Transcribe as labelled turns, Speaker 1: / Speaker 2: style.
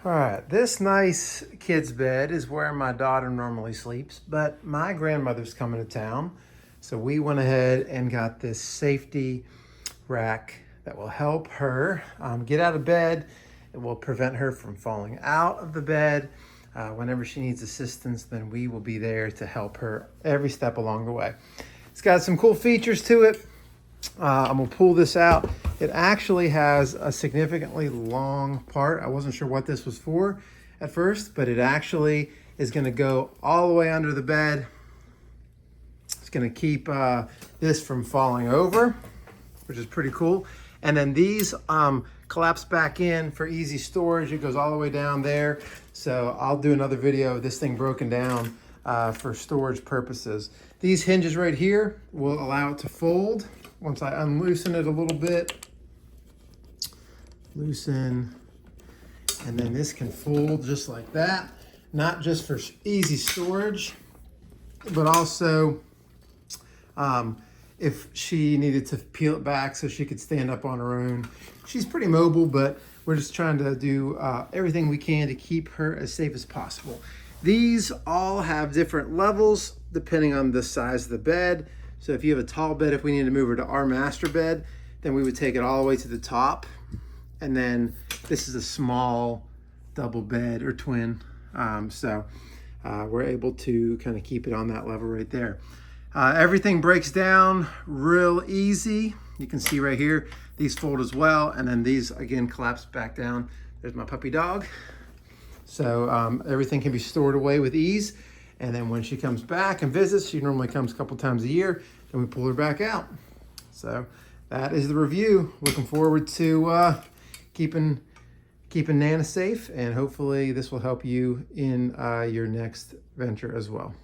Speaker 1: All right, this nice kid's bed is where my daughter normally sleeps, but my grandmother's coming to town. So we went ahead and got this safety rack that will help her get out of bed. It will prevent her from falling out of the bed. Whenever she needs assistance, then we will be there to help her every step along the way. It's got some cool features to it. I'm gonna pull this out. It actually has a significantly long part. I wasn't sure what this was for at first, but it actually is gonna go all the way under the bed. It's gonna keep this from falling over, which is pretty cool. And then these collapse back in for easy storage. It goes all the way down there. So I'll do another video of this thing broken down for storage purposes. These hinges right here will allow it to fold. Once I unloosen it a little bit, loosen, and then this can fold just like that. Not just for easy storage, but also if she needed to peel it back so she could stand up on her own. She's pretty mobile, but we're just trying to do everything we can to keep her as safe as possible. These all have different levels depending on the size of the bed. So if you have a tall bed, if we need to move her to our master bed, then we would take it all the way to the top. And then this is a small double bed or twin. We're able to kind of keep it on that level right there. Everything breaks down real easy. You can see right here, these fold as well. And then these again collapse back down. There's my puppy dog. So everything can be stored away with ease. And then when she comes back and visits, she normally comes a couple times a year, then we pull her back out. So that is the review. Looking forward to keeping Nana safe, and hopefully this will help you in your next venture as well.